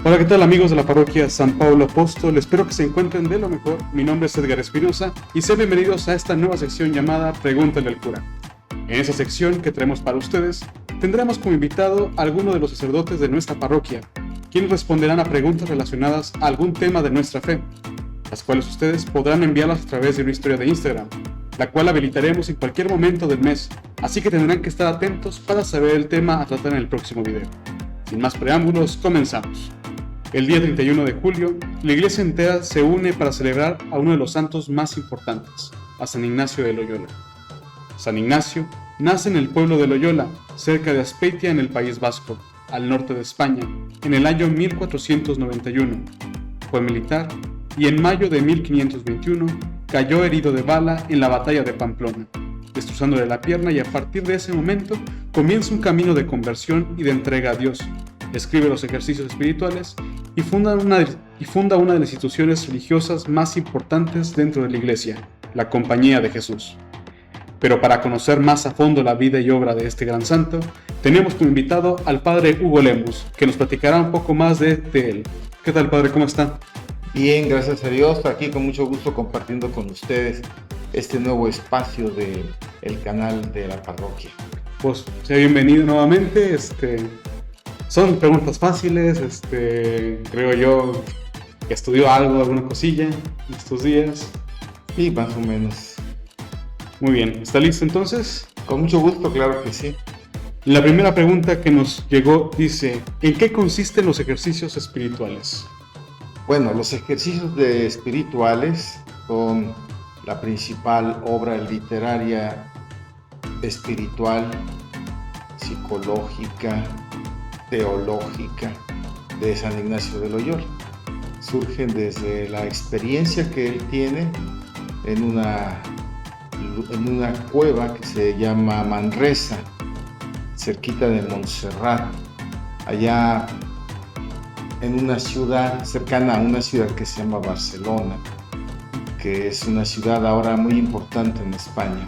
Hola, ¿qué tal amigos de la parroquia San Pablo Apóstol? Espero que se encuentren de lo mejor. Mi nombre es Edgar Espinosa y sean bienvenidos a esta nueva sección llamada Pregúntale al cura. En esta sección que traemos para ustedes, tendremos como invitado a alguno de los sacerdotes de nuestra parroquia, quienes responderán a preguntas relacionadas a algún tema de nuestra fe, las cuales ustedes podrán enviarlas a través de una historia de Instagram, la cual habilitaremos en cualquier momento del mes, así que tendrán que estar atentos para saber el tema a tratar en el próximo video. Sin más preámbulos, comenzamos. El día 31 de julio, la iglesia entera se une para celebrar a uno de los santos más importantes, a San Ignacio de Loyola. San Ignacio nace en el pueblo de Loyola, cerca de Azpeitia en el País Vasco, al norte de España, en el año 1491. Fue militar y en mayo de 1521 cayó herido de bala en la batalla de Pamplona, destrozándole la pierna, y a partir de ese momento comienza un camino de conversión y de entrega a Dios. Escribe los ejercicios espirituales y funda una de las instituciones religiosas más importantes dentro de la Iglesia, la Compañía de Jesús. Pero para conocer más a fondo la vida y obra de este gran santo, tenemos como invitado al padre Hugo Lemus, que nos platicará un poco más de él. ¿Qué tal, padre? ¿Cómo está? Bien, gracias a Dios. Aquí con mucho gusto compartiendo con ustedes este nuevo espacio del canal de la parroquia. Pues sea bienvenido nuevamente. Son preguntas fáciles, creo yo que estudió alguna cosilla en estos días. Sí, más o menos. Muy bien, ¿está listo entonces? Con mucho gusto, claro que sí. La primera pregunta que nos llegó dice: ¿en qué consisten los ejercicios espirituales? Bueno, los ejercicios espirituales son la principal obra literaria, espiritual, psicológica, teológica de San Ignacio de Loyola. Surgen desde la experiencia que él tiene en una cueva que se llama Manresa, cerquita de Montserrat, allá en una ciudad cercana a una ciudad que se llama Barcelona, que es una ciudad ahora muy importante en España.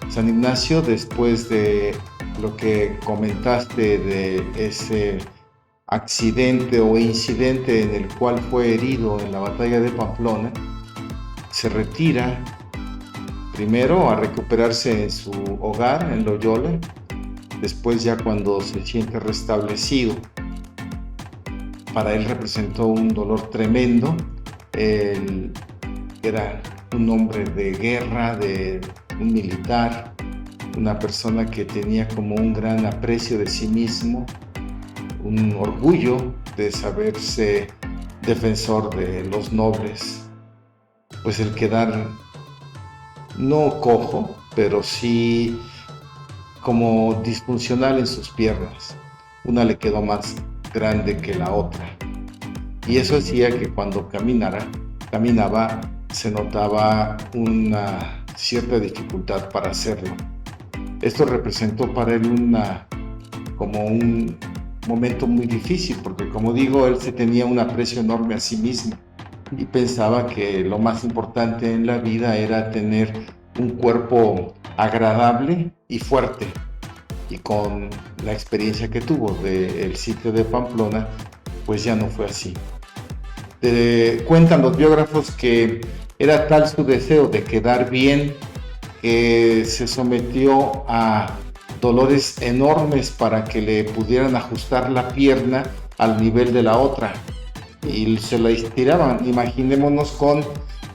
San Ignacio, después de lo que comentaste de ese accidente o incidente en el cual fue herido en la batalla de Pamplona, se retira primero a recuperarse en su hogar en Loyola. Después, ya cuando se siente restablecido, para él representó un dolor tremendo. Él era un hombre de guerra, un militar, una persona que tenía como un gran aprecio de sí mismo, un orgullo de saberse defensor de los nobles. Pues el quedar no cojo, pero sí como disfuncional en sus piernas. Una le quedó más grande que la otra, y eso hacía que cuando caminaba se notaba una cierta dificultad para hacerlo. Esto representó para él como un momento muy difícil, porque, como digo, él se tenía un aprecio enorme a sí mismo y pensaba que lo más importante en la vida era tener un cuerpo agradable y fuerte. Y con la experiencia que tuvo del sitio de Pamplona, pues ya no fue así. Cuentan los biógrafos que era tal su deseo de quedar bien que se sometió a dolores enormes para que le pudieran ajustar la pierna al nivel de la otra, y se la estiraban. Imaginémonos con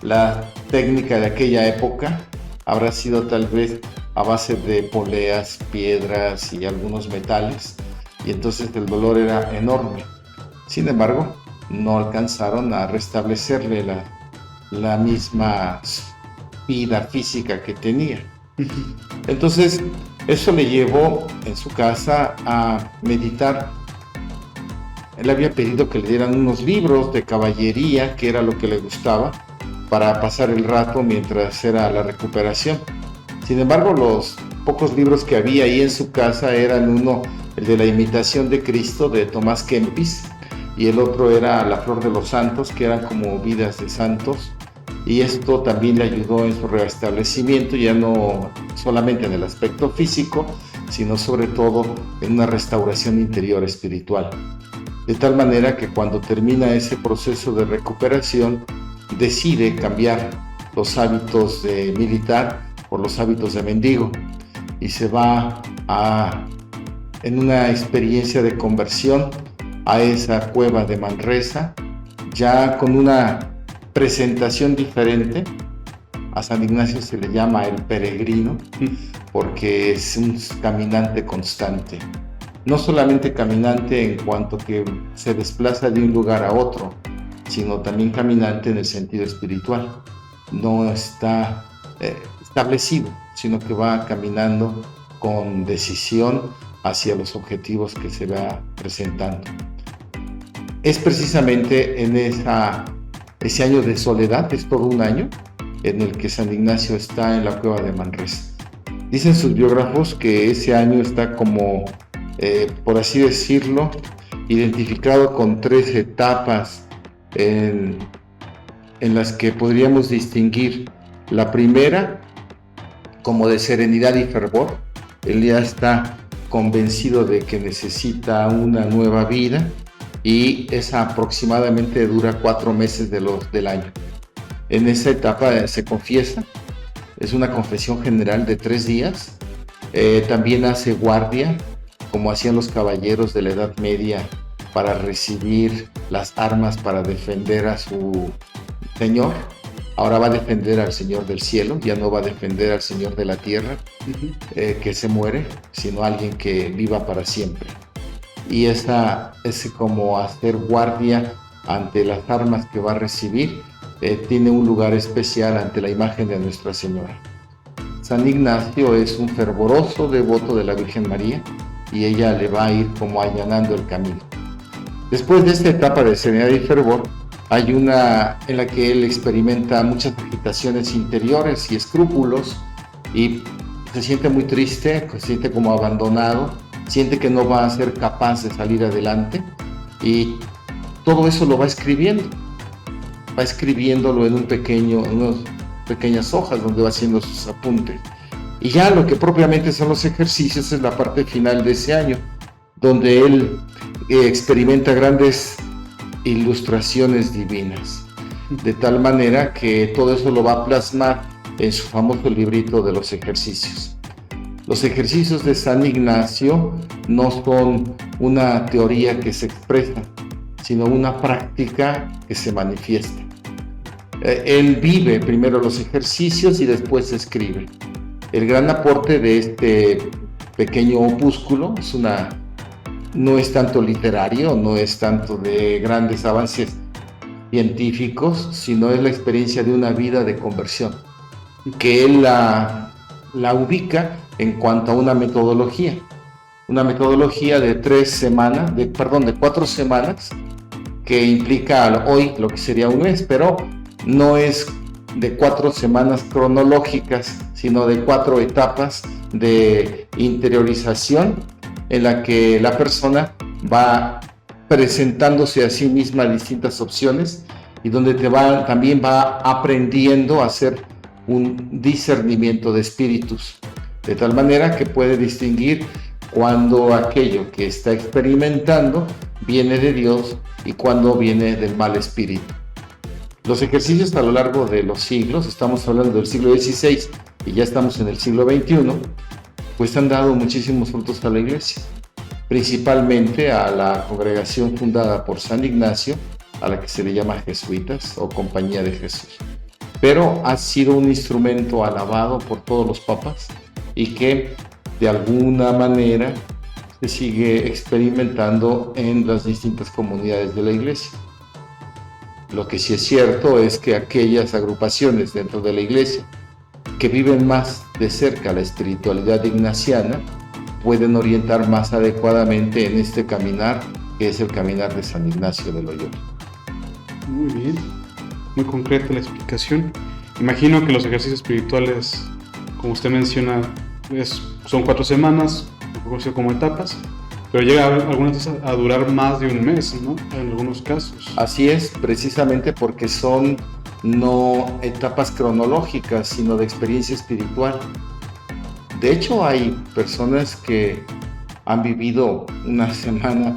la técnica de aquella época, habrá sido tal vez a base de poleas, piedras y algunos metales, y entonces el dolor era enorme. Sin embargo, no alcanzaron a restablecerle la misma vida física que tenía. Entonces, eso le llevó en su casa a meditar. Él había pedido que le dieran unos libros de caballería, que era lo que le gustaba, para pasar el rato mientras era la recuperación. Sin embargo, los pocos libros que había ahí en su casa eran el de la Imitación de Cristo, de Tomás Kempis, y el otro era La Flor de los Santos, que eran como vidas de santos, y esto también le ayudó en su restablecimiento, ya no solamente en el aspecto físico, sino sobre todo en una restauración interior espiritual. de tal manera que cuando termina ese proceso de recuperación, decide cambiar los hábitos de militar por los hábitos de mendigo y se va en una experiencia de conversión a esa cueva de Manresa, ya con una presentación diferente. A San Ignacio se le llama el peregrino porque es un caminante constante. No solamente caminante en cuanto que se desplaza de un lugar a otro, sino también caminante en el sentido espiritual. No está establecido, sino que va caminando con decisión hacia los objetivos que se va presentando. Es precisamente en ese año de soledad, es todo un año, en el que San Ignacio está en la cueva de Manresa. Dicen sus biógrafos que ese año está como, por así decirlo, identificado con 3 etapas en las que podríamos distinguir. La primera, como de serenidad y fervor. Él ya está convencido de que necesita una nueva vida y esa aproximadamente dura 4 meses del año. En esa etapa se confiesa, es una confesión general de 3 días. También hace guardia, como hacían los caballeros de la Edad Media, para recibir las armas para defender a su Señor. Ahora va a defender al Señor del cielo, ya no va a defender al Señor de la tierra, que se muere, sino alguien que viva para siempre. Y ese como hacer guardia ante las armas que va a recibir, tiene un lugar especial ante la imagen de Nuestra Señora. San Ignacio es un fervoroso devoto de la Virgen María y ella le va a ir como allanando el camino. Después de esta etapa de serenidad y fervor, hay una en la que él experimenta muchas agitaciones interiores y escrúpulos y se siente muy triste, se siente como abandonado, siente que no va a ser capaz de salir adelante y todo eso lo va escribiendo. Va escribiéndolo en unas pequeñas hojas donde va haciendo sus apuntes. Y ya lo que propiamente son los ejercicios es la parte final de ese año, donde él experimenta grandes ilustraciones divinas, de tal manera que todo eso lo va a plasmar en su famoso librito de los ejercicios. Los ejercicios de San Ignacio no son una teoría que se expresa, sino una práctica que se manifiesta. Él vive primero los ejercicios y después escribe. El gran aporte de este pequeño opúsculo no es tanto literario, no es tanto de grandes avances científicos, sino es la experiencia de una vida de conversión, que él la ubica en cuanto a una metodología de 4 semanas, que implica hoy lo que sería un mes, pero no es de 4 semanas cronológicas, sino de 4 etapas de interiorización en la que la persona va presentándose a sí misma distintas opciones y donde también va aprendiendo a hacer un discernimiento de espíritus, de tal manera que puede distinguir cuando aquello que está experimentando viene de Dios y cuando viene del mal espíritu. Los ejercicios a lo largo de los siglos, estamos hablando del siglo XVI y ya estamos en el siglo XXI, pues han dado muchísimos frutos a la Iglesia, principalmente a la congregación fundada por San Ignacio, a la que se le llama jesuitas o Compañía de Jesús. Pero ha sido un instrumento alabado por todos los papas y que de alguna manera se sigue experimentando en las distintas comunidades de la Iglesia. Lo que sí es cierto es que aquellas agrupaciones dentro de la Iglesia que viven más de cerca la espiritualidad ignaciana pueden orientar más adecuadamente en este caminar, que es el caminar de San Ignacio de Loyola. Muy bien, muy concreta la explicación. Imagino que los ejercicios espirituales, como usted menciona, son 4 semanas, como etapas, pero llega algunas veces a durar más de un mes, ¿no? En algunos casos. Así es, precisamente porque son no etapas cronológicas, sino de experiencia espiritual. De hecho, hay personas que han vivido una semana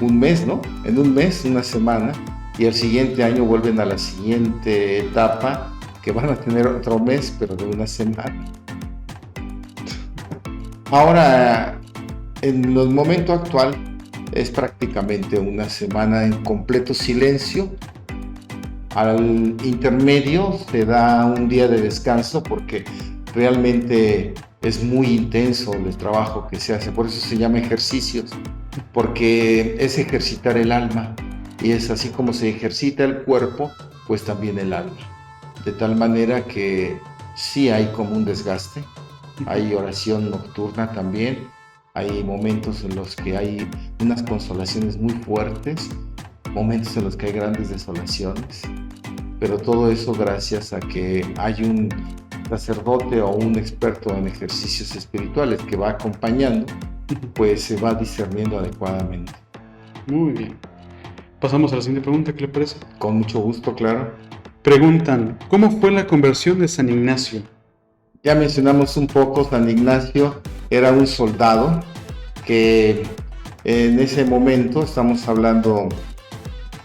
un mes, ¿no? En un mes, una semana, y el siguiente año vuelven a la siguiente etapa, que van a tener otro mes, pero de una semana. Ahora, en el momento actual, es prácticamente una semana en completo silencio. Al intermedio se da un día de descanso porque realmente es muy intenso el trabajo que se hace, por eso se llama ejercicios, porque es ejercitar el alma, y es así como se ejercita el cuerpo, pues también el alma, de tal manera que sí hay como un desgaste, hay oración nocturna también, hay momentos en los que hay unas consolaciones muy fuertes, momentos en los que hay grandes desolaciones, pero todo eso gracias a que hay un sacerdote o un experto en ejercicios espirituales que va acompañando, pues se va discerniendo adecuadamente. Muy bien. Pasamos a la siguiente pregunta, ¿qué le parece? Con mucho gusto, claro. Preguntan, ¿cómo fue la conversión de San Ignacio? Ya mencionamos un poco, San Ignacio era un soldado que en ese momento, estamos hablando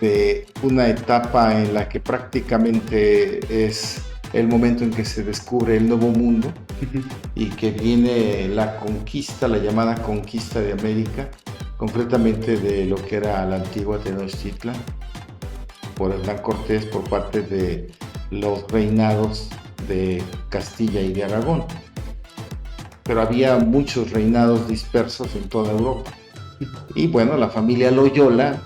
de una etapa en la que prácticamente es el momento en que se descubre el Nuevo Mundo y que viene la conquista, la llamada conquista de América, concretamente de lo que era la antigua Tenochtitlan, por Hernán Cortés por parte de los reinados de Castilla y de Aragón. Pero había muchos reinados dispersos en toda Europa. Y bueno, la familia Loyola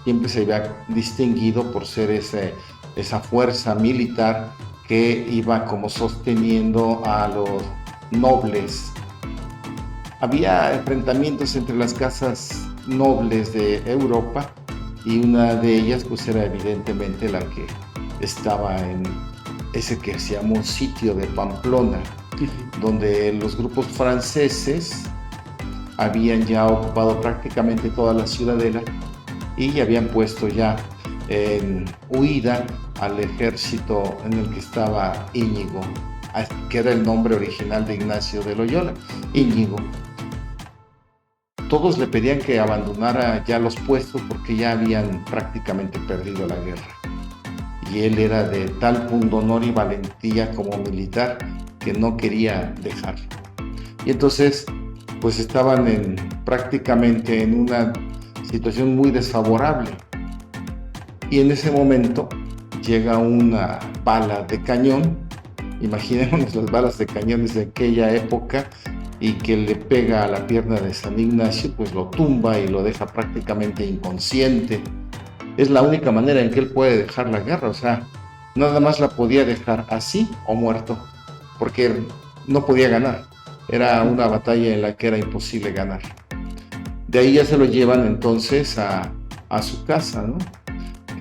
siempre se había distinguido por ser esa fuerza militar que iba como sosteniendo a los nobles. Había enfrentamientos entre las casas nobles de Europa y una de ellas pues era evidentemente la que estaba en ese que se llamó sitio de Pamplona, donde los grupos franceses habían ya ocupado prácticamente toda la ciudadela y habían puesto ya en huida al ejército en el que estaba Íñigo, que era el nombre original de Ignacio de Loyola, Íñigo. Todos le pedían que abandonara ya los puestos porque ya habían prácticamente perdido la guerra. Y él era de tal pundonor y valentía como militar que no quería dejarlo. Y entonces, pues estaban prácticamente en una situación muy desfavorable. Y en ese momento llega una bala de cañón, imaginémonos las balas de cañones de aquella época, y que le pega a la pierna de San Ignacio, pues lo tumba y lo deja prácticamente inconsciente. Es la única manera en que él puede dejar la guerra, o sea, nada más la podía dejar así o muerto, porque no podía ganar. Era una batalla en la que era imposible ganar. De ahí ya se lo llevan entonces a su casa, ¿no?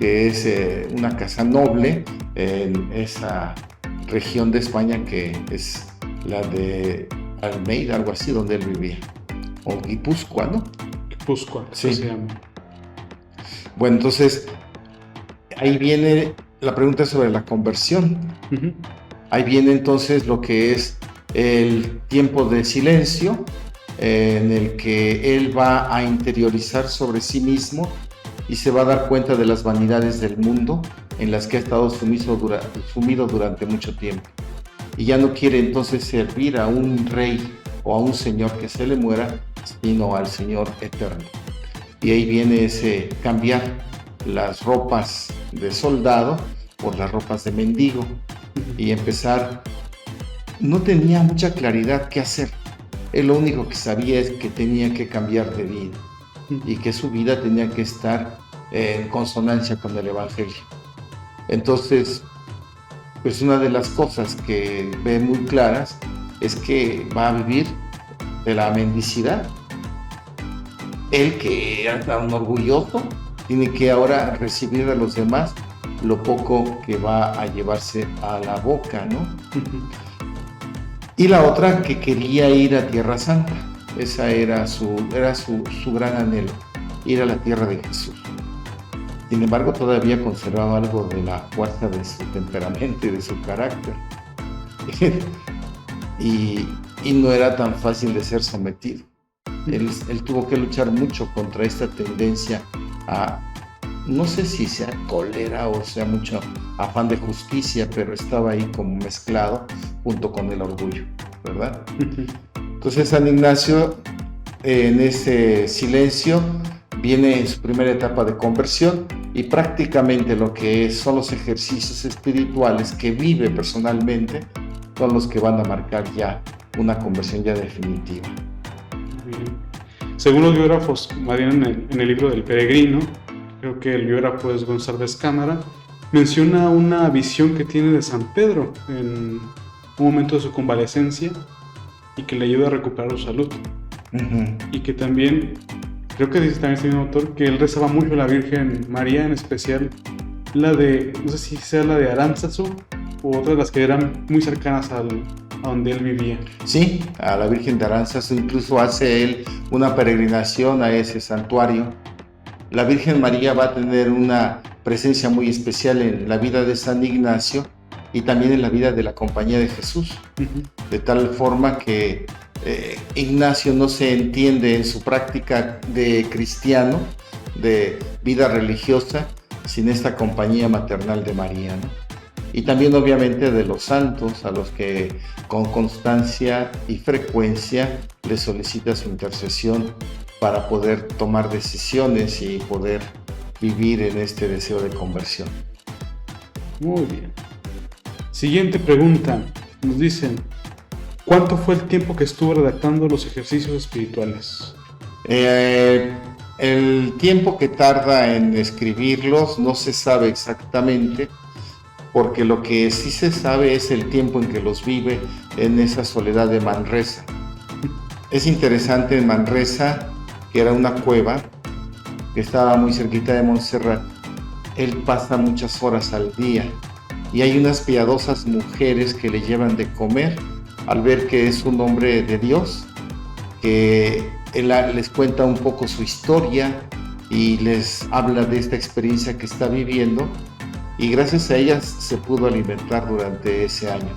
Que es una casa noble en esa región de España que es la de Almeida, algo así, donde él vivía. O Guipúzcoa, ¿no? Guipúzcoa, sí. Se llama. Bueno, entonces, ahí viene la pregunta sobre la conversión. Ahí viene entonces lo que es el tiempo de silencio, en el que él va a interiorizar sobre sí mismo y se va a dar cuenta de las vanidades del mundo en las que ha estado sumido durante mucho tiempo. Y ya no quiere entonces servir a un rey o a un señor que se le muera, sino al Señor eterno. Y ahí viene ese cambiar las ropas de soldado por las ropas de mendigo y empezar. No tenía mucha claridad qué hacer. Él lo único que sabía es que tenía que cambiar de vida y que su vida tenía que estar en consonancia con el Evangelio. Entonces, pues una de las cosas que ve muy claras es que va a vivir de la mendicidad. Él, que era tan orgulloso, tiene que ahora recibir de los demás lo poco que va a llevarse a la boca, ¿no? Y la otra, que quería ir a Tierra Santa. Esa era su gran anhelo, ir a la tierra de Jesús. Sin embargo, todavía conservaba algo de la fuerza de su temperamento y de su carácter. y no era tan fácil de ser sometido. Él tuvo que luchar mucho contra esta tendencia a, no sé si sea cólera o sea mucho afán de justicia, pero estaba ahí como mezclado junto con el orgullo, ¿verdad? Entonces San Ignacio, en ese silencio, viene en su primera etapa de conversión y prácticamente lo que son los ejercicios espirituales que vive personalmente son los que van a marcar ya una conversión ya definitiva. Bien. Según los biógrafos, más bien en el libro del Peregrino, creo que el biógrafo es González Cámara, menciona una visión que tiene de San Pedro en un momento de su convalecencia y que le ayuda a recuperar su salud. Y que también, creo que dice también este mismo autor, que él rezaba mucho a la Virgen María, en especial la de, no sé si sea la de Aránzazu u otras de las que eran muy cercanas a donde él vivía. Sí, a la Virgen de Aránzazu, incluso hace él una peregrinación a ese santuario. La Virgen María va a tener una presencia muy especial en la vida de San Ignacio y también en la vida de la Compañía de Jesús, de tal forma que Ignacio no se entiende en su práctica de cristiano, de vida religiosa, sin esta compañía maternal de María, ¿no? Y también obviamente de los santos a los que con constancia y frecuencia le solicita su intercesión para poder tomar decisiones y poder vivir en este deseo de conversión. Muy bien. Siguiente pregunta. Nos dicen, ¿cuánto fue el tiempo que estuvo redactando los ejercicios espirituales? El tiempo que tarda en escribirlos no se sabe exactamente, porque lo que sí se sabe es el tiempo en que los vive en esa soledad de Manresa. Es interesante, en Manresa, que era una cueva que estaba muy cerquita de Montserrat, él pasa muchas horas al día y hay unas piadosas mujeres que le llevan de comer al ver que es un hombre de Dios, que él les cuenta un poco su historia y les habla de esta experiencia que está viviendo, y gracias a ellas se pudo alimentar durante ese año.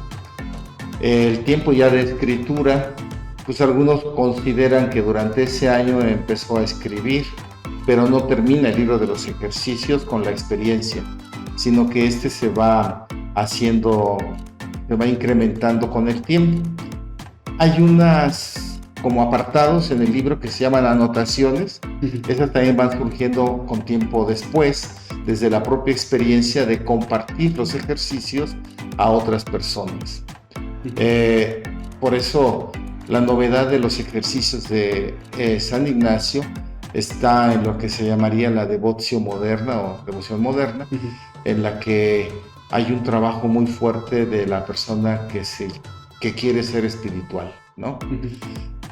El tiempo ya de escritura, pues algunos consideran que durante ese año empezó a escribir, pero no termina el libro de los ejercicios con la experiencia, sino que este se va incrementando con el tiempo. Hay unas como apartados en el libro que se llaman anotaciones. Esas también van surgiendo con tiempo después, desde la propia experiencia de compartir los ejercicios a otras personas. Por eso la novedad de los ejercicios de San Ignacio está en lo que se llamaría la devoción moderna, en la que hay un trabajo muy fuerte de la persona que quiere ser espiritual, ¿no?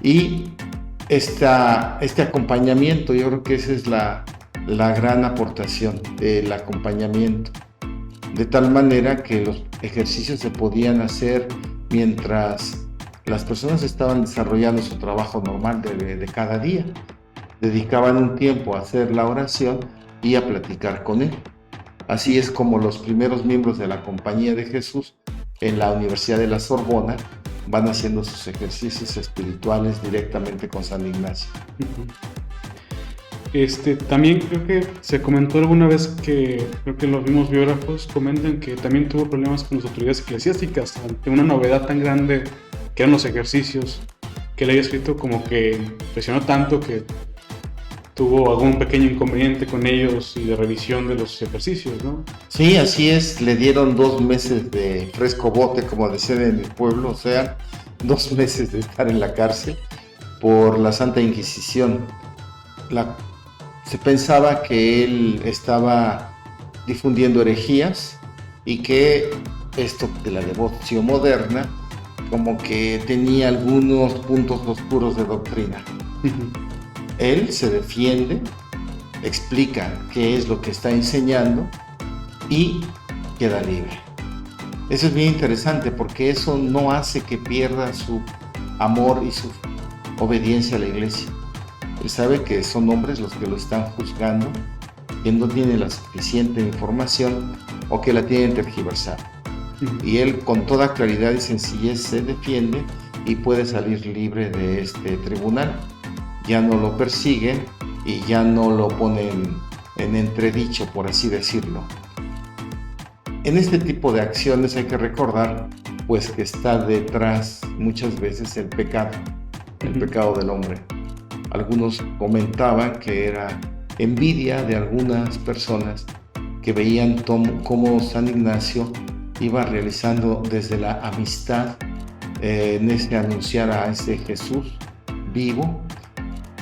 Y este acompañamiento, yo creo que esa es la gran aportación del acompañamiento, de tal manera que los ejercicios se podían hacer mientras las personas estaban desarrollando su trabajo normal de cada día. Dedicaban un tiempo a hacer la oración y a platicar con él. Así es como los primeros miembros de la Compañía de Jesús en la Universidad de la Sorbona van haciendo sus ejercicios espirituales directamente con San Ignacio. También creo que se comentó alguna vez que creo que los mismos biógrafos comentan que también tuvo problemas con las autoridades eclesiásticas ante una novedad tan grande que eran los ejercicios, que él había escrito, como que presionó tanto que tuvo algún pequeño inconveniente con ellos y de revisión de los ejercicios, ¿no? Sí, así es, le dieron 2 meses de fresco bote, como decían en el pueblo, o sea, 2 meses de estar en la cárcel por la Santa Inquisición. Se pensaba que él estaba difundiendo herejías y que esto de la devoción moderna como que tenía algunos puntos oscuros de doctrina. Él se defiende, explica qué es lo que está enseñando y queda libre. Eso es bien interesante porque eso no hace que pierda su amor y su obediencia a la iglesia. Él sabe que son hombres los que lo están juzgando, que no tienen la suficiente información o que la tienen tergiversada. Y él con toda claridad y sencillez se defiende y puede salir libre de este tribunal. ya no lo persiguen y ya no lo ponen en entredicho, por así decirlo. En este tipo de acciones hay que recordar pues que está detrás muchas veces el pecado del hombre. Algunos comentaban que era envidia de algunas personas que veían cómo San Ignacio iba realizando desde la amistad en ese anunciar a ese Jesús vivo,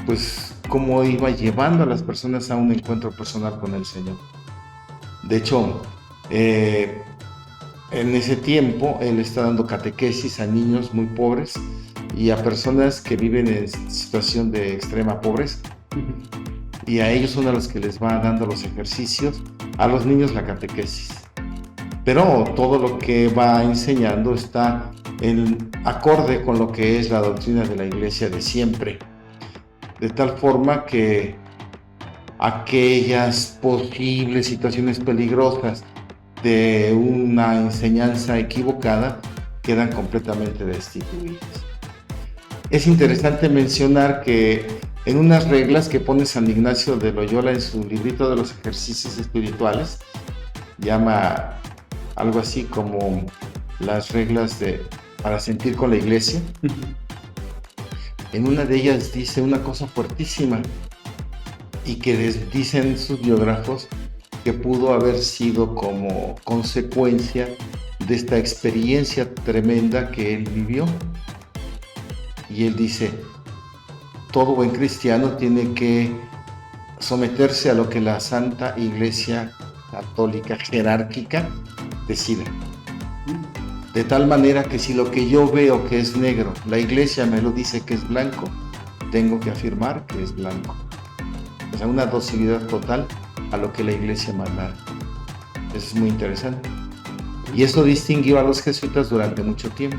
pues cómo iba llevando a las personas a un encuentro personal con el Señor. De hecho, en ese tiempo él está dando catequesis a niños muy pobres y a personas que viven en situación de extrema pobreza. Y a ellos son a los que les va dando los ejercicios, a los niños la catequesis. Pero todo lo que va enseñando está en acorde con lo que es la doctrina de la Iglesia de siempre. De tal forma que aquellas posibles situaciones peligrosas de una enseñanza equivocada quedan completamente destituidas. Es interesante mencionar que en unas reglas que pone San Ignacio de Loyola en su librito de los ejercicios espirituales, llama algo así como las reglas para sentir con la Iglesia. En una de ellas dice una cosa fuertísima y que dicen sus biógrafos que pudo haber sido como consecuencia de esta experiencia tremenda que él vivió. Y él dice, todo buen cristiano tiene que someterse a lo que la Santa Iglesia Católica jerárquica decida. De tal manera que si lo que yo veo que es negro, la Iglesia me lo dice que es blanco, tengo que afirmar que es blanco. O sea, una docilidad total a lo que la Iglesia mandara. Eso es muy interesante. Y eso distinguió a los jesuitas durante mucho tiempo.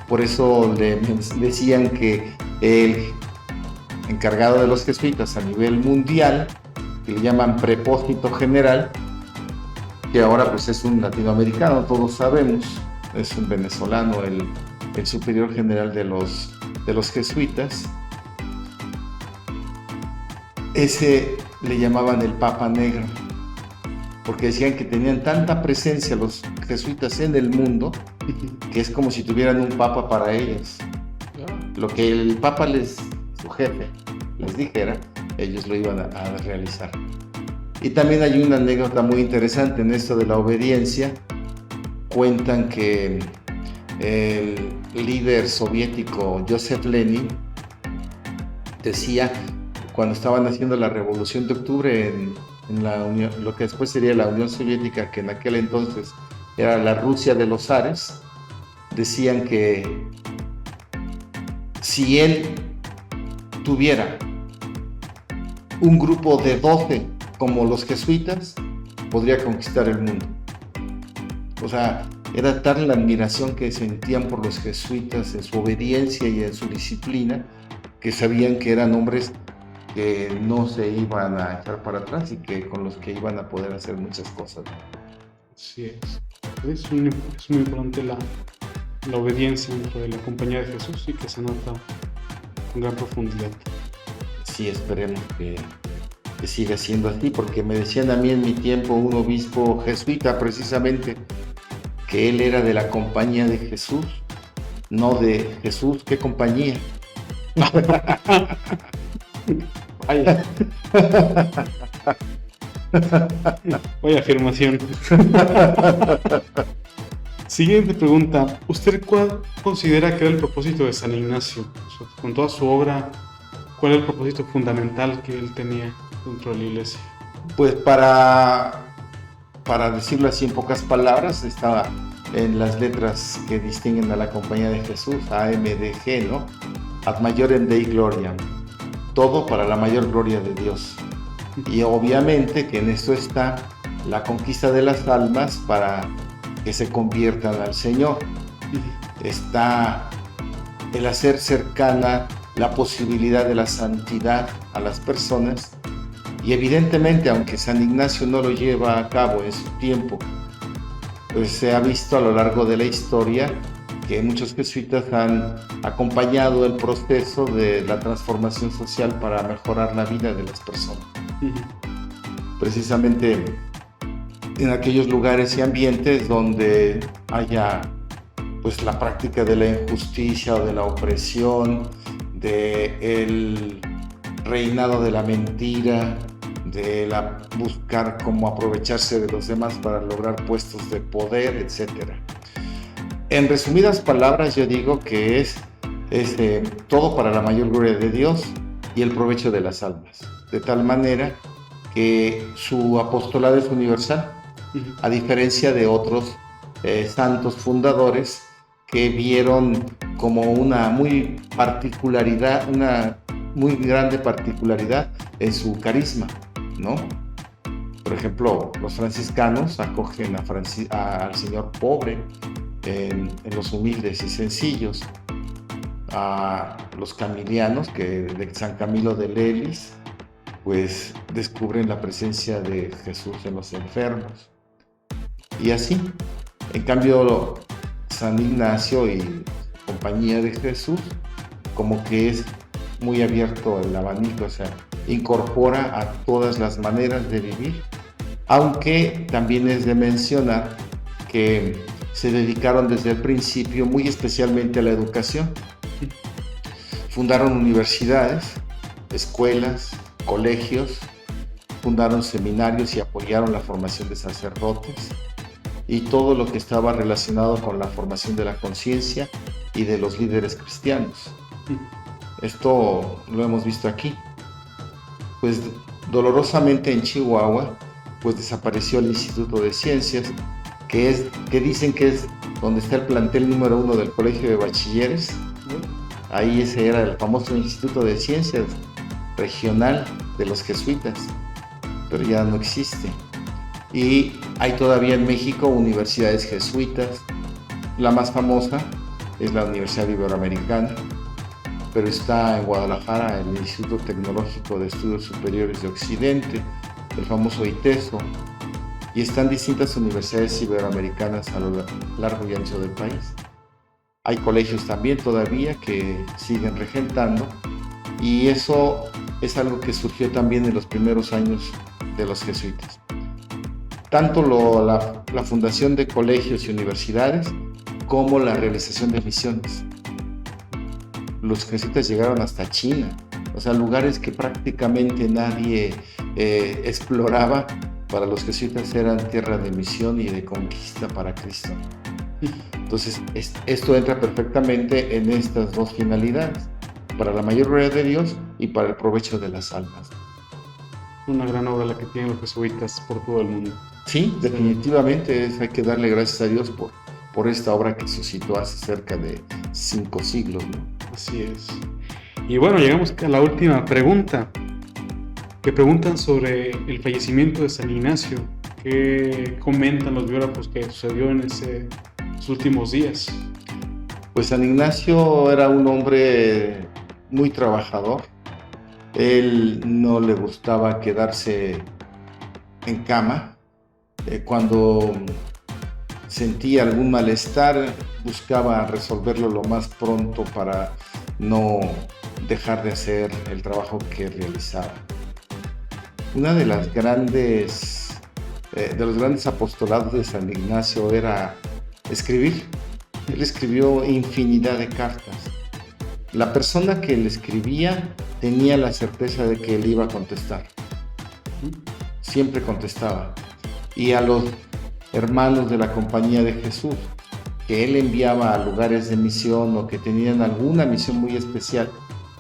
Por eso le decían que el encargado de los jesuitas a nivel mundial, que le llaman prepósito general, que ahora pues es un latinoamericano, todos sabemos, es un venezolano, el superior general de los jesuitas. Ese le llamaban el Papa Negro, porque decían que tenían tanta presencia los jesuitas en el mundo, que es como si tuvieran un papa para ellos. Lo que el papa su jefe, les dijera, ellos lo iban a realizar. Y también hay una anécdota muy interesante en esto de la obediencia. Cuentan que el líder soviético Joseph Lenin decía, cuando estaban haciendo la Revolución de Octubre en la Unión, lo que después sería la Unión Soviética, que en aquel entonces era la Rusia de los zares, decían que si él tuviera un grupo de 12 como los jesuitas, podría conquistar el mundo. O sea, era tal la admiración que sentían por los jesuitas en su obediencia y en su disciplina, que sabían que eran hombres que no se iban a echar para atrás y que con los que iban a poder hacer muchas cosas. Así es. Es muy importante la obediencia dentro de la compañía de Jesús y que se nota con gran profundidad. Sí, esperemos que siga siendo así, porque me decían a mí en mi tiempo un obispo jesuita precisamente que él era de la compañía de Jesús, no de Jesús, ¿qué compañía? Vaya. Vaya afirmación. Siguiente pregunta. ¿Usted cuál considera que era el propósito de San Ignacio? Con toda su obra, ¿cuál es el propósito fundamental que él tenía dentro de la Iglesia? Pues para decirlo así en pocas palabras, estaba en las letras que distinguen a la compañía de Jesús, AMDG, ¿no? Ad Majorem Dei Gloriam. Todo para la mayor gloria de Dios. Y obviamente que en esto está la conquista de las almas para que se conviertan al Señor. Está el hacer cercana la posibilidad de la santidad a las personas. Y evidentemente, aunque San Ignacio no lo lleva a cabo en su tiempo, pues se ha visto a lo largo de la historia que muchos jesuitas han acompañado el proceso de la transformación social para mejorar la vida de las personas. Precisamente en aquellos lugares y ambientes donde haya pues la práctica de la injusticia o de la opresión, del reinado de la mentira, de buscar cómo aprovecharse de los demás para lograr puestos de poder, etc. En resumidas palabras, yo digo que es todo para la mayor gloria de Dios y el provecho de las almas, de tal manera que su apostolado es universal, a diferencia de otros santos fundadores que vieron como una muy grande particularidad en su carisma, ¿no? Por ejemplo, los franciscanos acogen al Señor pobre en los humildes y sencillos. A los camilianos, que de San Camilo de Lelis, pues descubren la presencia de Jesús en los enfermos. Y así, en cambio, San Ignacio y compañía de Jesús, como que es muy abierto el abanico, o sea, incorpora a todas las maneras de vivir, aunque también es de mencionar que se dedicaron desde el principio muy especialmente a la educación. Fundaron universidades, escuelas, colegios, fundaron seminarios y apoyaron la formación de sacerdotes y todo lo que estaba relacionado con la formación de la conciencia y de los líderes cristianos. Esto lo hemos visto aquí. Pues dolorosamente en Chihuahua, pues desapareció el Instituto de Ciencias, que dicen que es donde está el plantel número 1 del Colegio de Bachilleres. Ahí ese era el famoso Instituto de Ciencias regional de los jesuitas, pero ya no existe. Y hay todavía en México universidades jesuitas. La más famosa es la Universidad Iberoamericana, pero está en Guadalajara el Instituto Tecnológico de Estudios Superiores de Occidente, el famoso ITESO, y están distintas universidades iberoamericanas a lo largo y ancho del país. Hay colegios también todavía que siguen regentando, y eso es algo que surgió también en los primeros años de los jesuitas. Tanto la fundación de colegios y universidades como la realización de misiones. Los jesuitas llegaron hasta China, o sea, lugares que prácticamente nadie exploraba. Para los jesuitas eran tierra de misión y de conquista para Cristo. Entonces, esto entra perfectamente en estas dos finalidades, para la mayor gloria de Dios y para el provecho de las almas. Una gran obra la que tienen los jesuitas por todo el mundo. Sí, definitivamente hay que darle gracias a Dios por esta obra que suscitó hace cerca de 5 siglos, ¿no? Así es. Y bueno, llegamos a la última pregunta, que preguntan sobre el fallecimiento de San Ignacio. ¿Qué comentan los biógrafos que sucedió en sus últimos días? Pues San Ignacio era un hombre muy trabajador. Él no le gustaba quedarse en cama. Cuando sentía algún malestar, buscaba resolverlo lo más pronto para no dejar de hacer el trabajo que realizaba. Una de los grandes apostolados de San Ignacio era escribir. Él escribió infinidad de cartas. La persona que le escribía tenía la certeza de que él iba a contestar. Siempre contestaba. Y a los hermanos de la Compañía de Jesús, que él enviaba a lugares de misión o que tenían alguna misión muy especial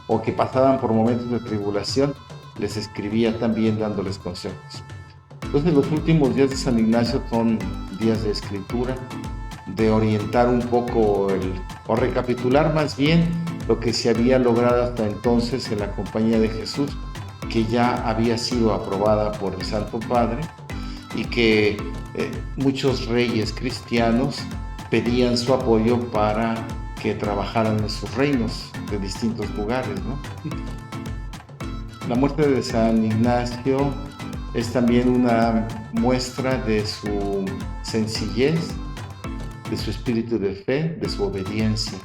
o que pasaban por momentos de tribulación, les escribía también dándoles consejos. Entonces los últimos días de San Ignacio son días de escritura, de orientar un poco o recapitular más bien lo que se había logrado hasta entonces en la Compañía de Jesús, que ya había sido aprobada por el Santo Padre y que muchos reyes cristianos pedían su apoyo para que trabajaran en sus reinos de distintos lugares, ¿no? La muerte de San Ignacio es también una muestra de su sencillez, de su espíritu de fe, de su obediencia.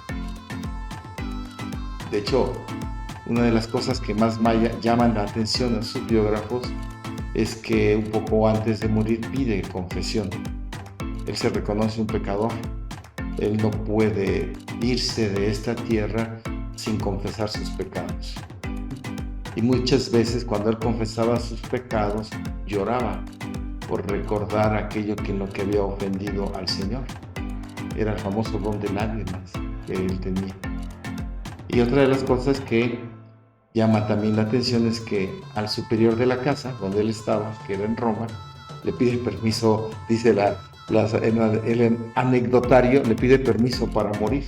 De hecho, una de las cosas que más llaman la atención a sus biógrafos es que un poco antes de morir pide confesión. Él se reconoce un pecador. Él no puede irse de esta tierra sin confesar sus pecados. Y muchas veces cuando él confesaba sus pecados, lloraba por recordar aquello en lo que había ofendido al Señor. Era el famoso don de lágrimas que él tenía. Y otra de las cosas que llama también la atención es que al superior de la casa donde él estaba, que era en Roma, le pide permiso, dice el anecdotario, le pide permiso para morir.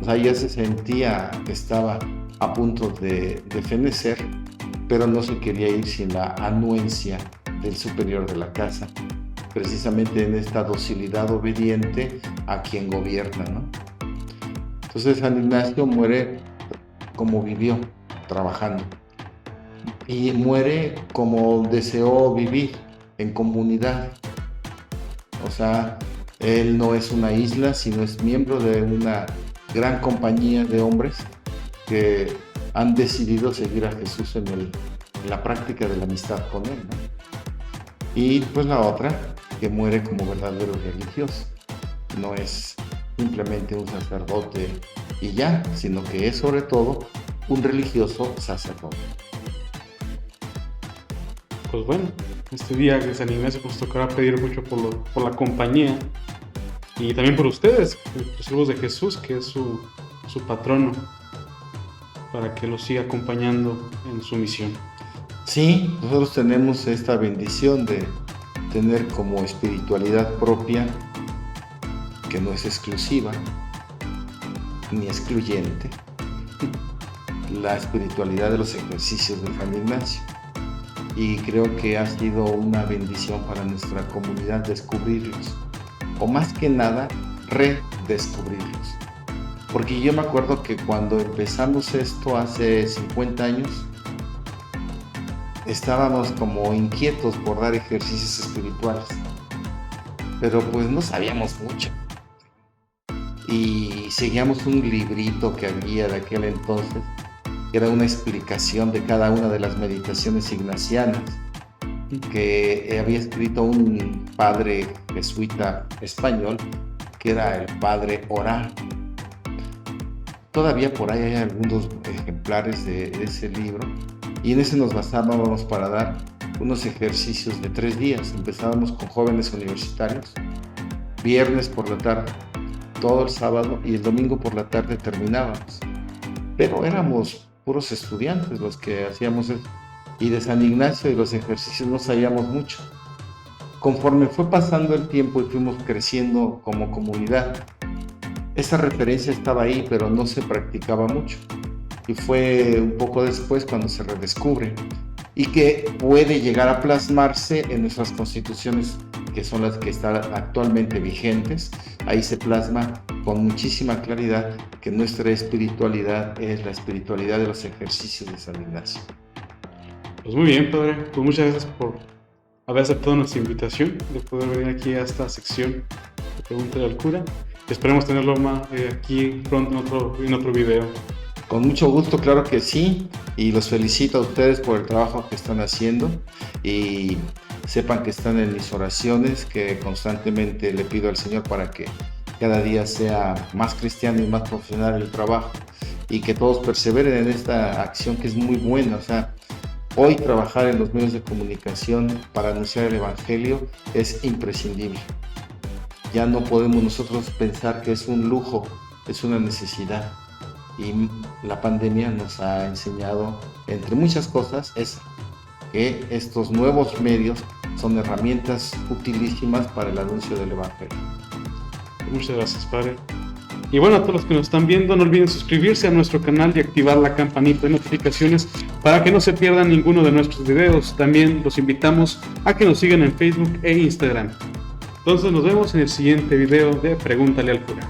O sea, ya se sentía que estaba a punto de fenecer, pero no se quería ir sin la anuencia del superior de la casa, precisamente en esta docilidad obediente a quien gobierna, ¿no? Entonces San Ignacio muere como vivió, trabajando, y muere como deseó vivir, en comunidad. O sea, él no es una isla, sino es miembro de una gran compañía de hombres que han decidido seguir a Jesús en la práctica de la amistad con él, ¿no? Y pues la otra, que muere como verdadero religioso. No es simplemente un sacerdote y ya, sino que es sobre todo un religioso sacerdote. Pues bueno, este día de San Ignacio pues tocará pedir mucho por la compañía y también por ustedes, los siervos de Jesús, que es su patrono, para que los siga acompañando en su misión. Sí, nosotros tenemos esta bendición de tener como espiritualidad propia, que no es exclusiva ni excluyente, la espiritualidad de los ejercicios de San Ignacio. Y creo que ha sido una bendición para nuestra comunidad descubrirlos, o más que nada, redescubrirlos. Porque yo me acuerdo que cuando empezamos esto hace 50 años, estábamos como inquietos por dar ejercicios espirituales, pero pues no sabíamos mucho. Y seguíamos un librito que había de aquel entonces, que era una explicación de cada una de las meditaciones ignacianas, que había escrito un padre jesuita español, que era el padre Orá. Todavía por ahí hay algunos ejemplares de ese libro, y en ese nos basábamos para dar unos ejercicios de 3 días. Empezábamos con jóvenes universitarios, viernes por la tarde, todo el sábado, y el domingo por la tarde terminábamos. Pero éramos puros estudiantes los que hacíamos eso, y de San Ignacio y los ejercicios no sabíamos mucho. Conforme fue pasando el tiempo y fuimos creciendo como comunidad, esa referencia estaba ahí, pero no se practicaba mucho. Y fue un poco después cuando se redescubre y que puede llegar a plasmarse en nuestras constituciones, que son las que están actualmente vigentes. Ahí se plasma con muchísima claridad que nuestra espiritualidad es la espiritualidad de los ejercicios de San Ignacio. Pues muy bien, padre. Pues muchas gracias por haber aceptado nuestra invitación de poder venir aquí a esta sección de Pregúntale al Cura. Esperemos tenerlo más aquí pronto en otro video. Con mucho gusto, claro que sí, y los felicito a ustedes por el trabajo que están haciendo, y sepan que están en mis oraciones, que constantemente le pido al Señor para que cada día sea más cristiano y más profesional el trabajo, y que todos perseveren en esta acción que es muy buena. O sea, hoy trabajar en los medios de comunicación para anunciar el Evangelio es imprescindible. Ya no podemos nosotros pensar que es un lujo, es una necesidad. Y la pandemia nos ha enseñado, entre muchas cosas, que estos nuevos medios son herramientas utilísimas para el anuncio del Evangelio. Muchas gracias, padre. Y bueno, a todos los que nos están viendo, no olviden suscribirse a nuestro canal y activar la campanita de notificaciones para que no se pierdan ninguno de nuestros videos. También los invitamos a que nos sigan en Facebook e Instagram. Entonces nos vemos en el siguiente video de Pregúntale al Cura.